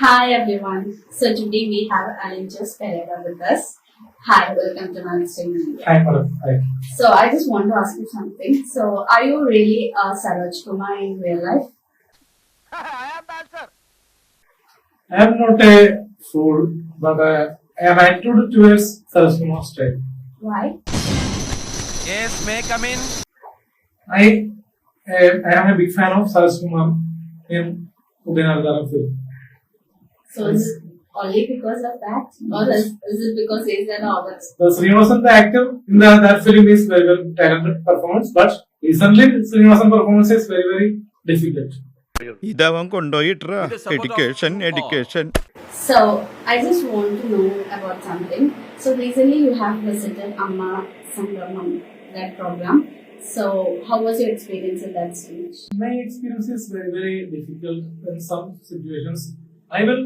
Hi everyone. So today we have Alinjas Pereira with us. Hi, welcome to Managing India. Hi, madam. Hi. So I just want to ask you something. So are you really Saroj Kumar in real life? I am the answer. I am not a fool, but I am attitude towards Saraswati style. Why? Yes, may come in. I am a big fan of Saraswati in Udinadaram film. So is it only because of that? Or is it because he's an artist? The Srinivasan, the actor in that film, is very well talented performance, but recently Srinivasan performance is very difficult. ഇതവൻ കൊണ്ടുപോയിട്ടാ education So I just want to know about something. So recently you have visited Amma Sangramam, that program. So how was your experience at that stage? My experience is very difficult in some situations. I will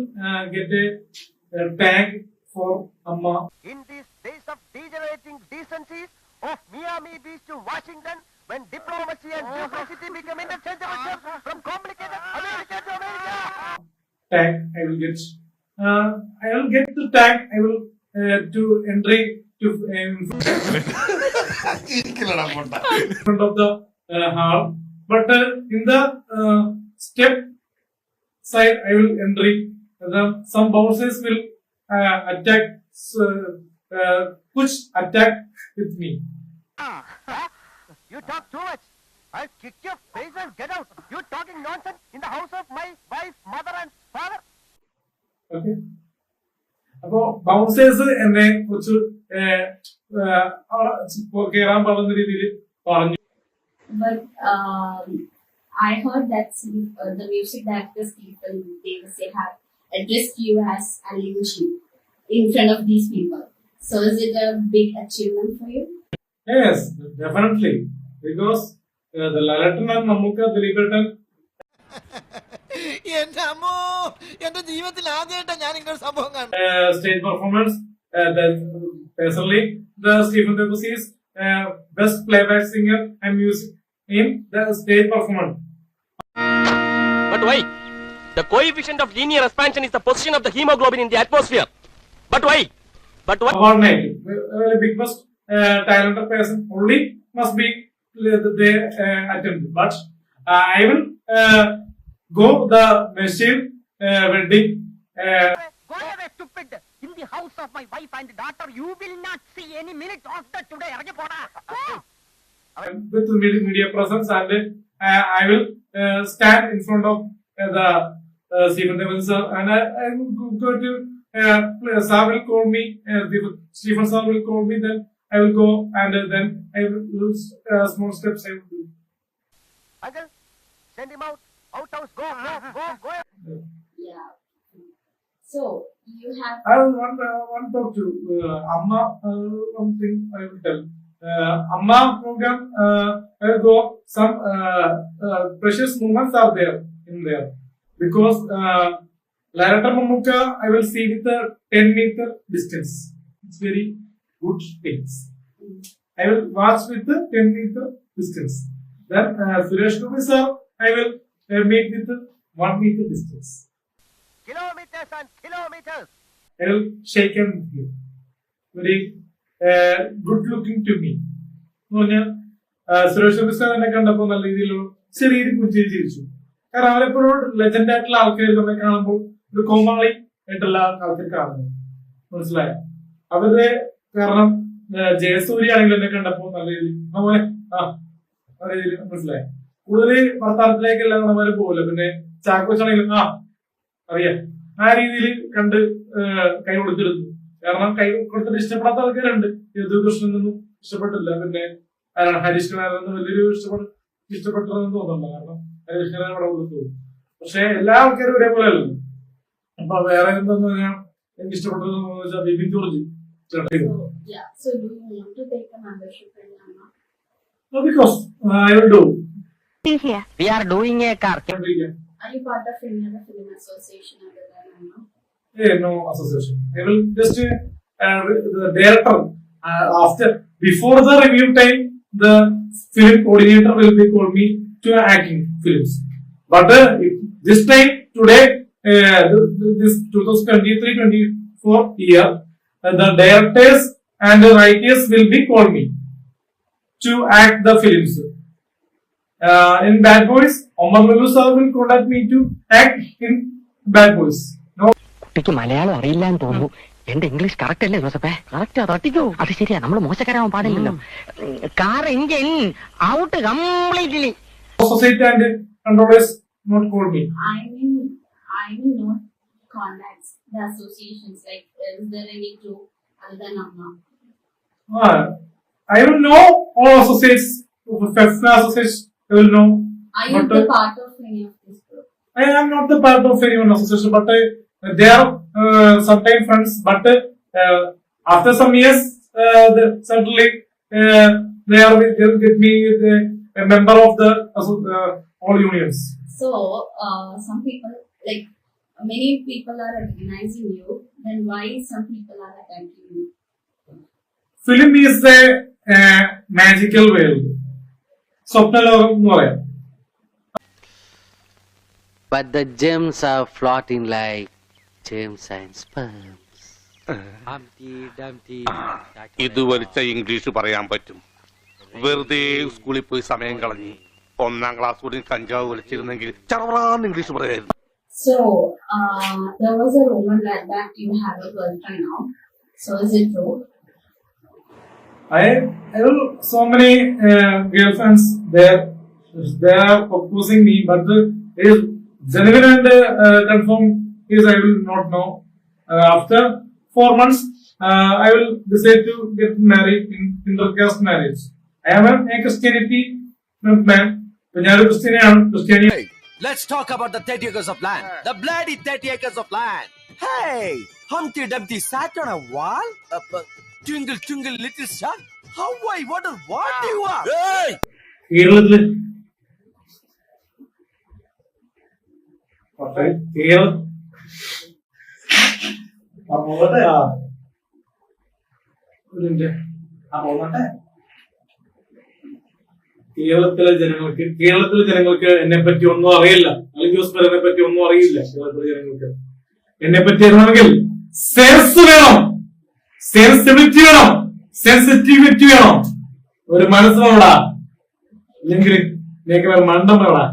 get a tag for Amma. In these days of degenerating decencies of Miami Beach to Washington, when diplomacy and duplicity become interchangeable from complicated America to America. Tag I will get. I will get the tag. I will to entry to in front of the hall. But in the step side, I will entry. Some bouncers will attack. Push attack with me. You talk too much. I'll kick your face and get out. You talking nonsense in the house of my wife, mother and father. Okay. അപ്പോ bouncers എന്നെ കുറിച്ച് കേറാൻ പാടുന്ന രീതിയിൽ പറഞ്ഞു. But I heard that the music directors people they have addressed you as Alinji in front of these people. So is it a big achievement for you? Yes, definitely. Because the Lalatan and Mamukka, Dilipatan, എന്റെ അമ്മോ എന്റെ ജീവിതത്തിൽ ആദ്യമായിട്ടാണ് ഞാൻ ഇങ്ങനെ സംഭവം കാണുന്നത്. stage performance, personally, the Stephen Debus is best playback singer and music in the stage performance. But why? The coefficient of linear expansion is the position of the hemoglobin in the atmosphere. But why? But why? One night, very big most talented person only must be they attend. But I will go the machine wedding. Go away, stupid. In the house of my wife and daughter, you will not see any minute of that today. With media presence, and I will stand in front of the Stephen Devils, and I will go to Sir will call me. Stephen Sir will call me. Then I will go, and then I will use small steps. I will do. Uncle, send him out. Outhouse, go. Yeah. So you have. I want to talk to Amma. One thing I will tell. Amma program. I will go. Some precious moments are there in there because Larata Mamukka I will see with a 10-meter distance. It's very good things. I will watch with the 10-meter distance. Then Suresh Gopi sir I will meet with the 1-meter distance. Kilometers and kilometers. I will shake him with you. Very good looking to me. Suresh Gopi sir എന്നെ കണ്ടപ്പോൾ നല്ല രീതിയിലുള്ള ചെറിയൊരു പുഞ്ചിരി ചിരിച്ചു. കാരണം അവരെപ്പോഴും legend ആയിട്ടുള്ള ആൾക്കാർ നമ്മളെ കാണുമ്പോൾ ഒരു കോമാളി ആയിട്ടുള്ള ആൾക്കാർ കാണുന്നു. മനസ്സിലായോ? അവരുടെ കാരണം ജയസൂര്യ ആണെങ്കിലും എന്നെ കണ്ടപ്പോൾ നല്ല രീതിയിൽ നമ്മളെ നല്ല രീതിയിൽ മനസ്സിലായോ? കൂടുതൽ വർത്താനത്തിലേക്കെല്ലാം നമ്മളെ പോകില്ല. പിന്നെ ചാക്കോച്ചാണെങ്കിലും അറിയാം ആ രീതിയിൽ കണ്ട് കൈ കൊടുത്തിരുന്നു. കാരണം കൈ കൊടുത്തിട്ട് ഇഷ്ടപ്പെടാത്ത ആൾക്കാരുണ്ട്. യദുകൃഷ്ണനൊന്നും ഇഷ്ടപ്പെട്ടില്ല. പിന്നെ ഹരീഷ് കണാരൊന്നും വലിയൊരു ഇഷ്ടപ്പെട്ടതെന്ന് തോന്നുന്നില്ല. കാരണം ഹരീഷ് കണാരൻ അവിടെ കൊടുത്തു. പക്ഷെ എല്ലാ ആൾക്കാരും ഒരേപോലെ അല്ലല്ലോ. അപ്പൊ വേറെ എന്തെന്ന് പറഞ്ഞാൽ എനിക്ക് ഇഷ്ടപ്പെട്ടതെന്ന് വെച്ചാൽ Bibin George. So do you want to take a membership in Amma? No, because I will do. We are doing a car. Are you part of any other film association other than Amma? No association. I will just the director before the review time, the film coordinator will be call me to acting films. But this time today this 2023-24 year, the directors and the writers will be called me to act the films. In Bad Boys, Omar Lulu sir will contact me to act in Bad Boys. No. കുട്ടിക്ക് മലയാളം അറിയില്ലാന്ന് തോന്നുന്നു. എന്റെ English correct അല്ലേ ജോസഫേ? Correct, തട്ടിക്കോ. അത് ശരിയാ, നമ്മള് മോശക്കാരാവാൻ പാടില്ലല്ലോ. Car engine out completely. Society and controllers not call me. I will not contact the associations. Like, is there any group other than Amma? I will know all associates, FEFNA associates, I will know. Are you the part of any of this group? I am not the part of any one association, but they are sometimes friends. But after some years, certainly they will get me a member of the all unions. So, some people, like, many people are recognizing you, then why some people are attacking you? Film is a magical world. സ്വപ്നലോകം എന്ന് പറയാം. But the gems are floating like gems and sperms. ഇത് വലിച്ച English പറയാൻ പറ്റും. വെറുതെ സ്കൂളിൽ പോയി സമയം കളഞ്ഞ് 1ാം ക്ലാസ് കൂടി കഞ്ചാവ് വലിച്ചിരുന്നെങ്കിൽ ചറവറാന്ന് ഇംഗ്ലീഷ് പറയായിരുന്നു. So, there was a rumor that you have a girlfriend now. So, is it true? I have so many girlfriends there. They are proposing me, but is genuine and confirm is I will not know. After 4 months, I will decide to get married in intercaste marriage. I am a Christianity man. Christianity. Let's talk about the 30 acres of land. The bloody 30 acres of land. Hey, Humpty Dumpty sat on a wall. Twinkle, twinkle, little star. How I wonder what you are. Hey! കേരളത്തില് കേരളത്തിലെ ജനങ്ങൾക്ക് എന്നെ പറ്റി ഒന്നും അറിയില്ല. അല്ലെങ്കിൽ ജോസ്പെറിനെ പറ്റി ഒന്നും അറിയില്ല. കേരളത്തിലെ ജനങ്ങൾക്ക് എന്നെ പറ്റി അറിയണമെങ്കിൽ സെൻസ് വേണം, സെൻസിബിലിറ്റി വേണം, സെൻസിറ്റിവിറ്റി വേണം. ഒരു മനസ്സ് വേണോടാ, അല്ലെങ്കിൽ മണ്ടം വേണോടാ.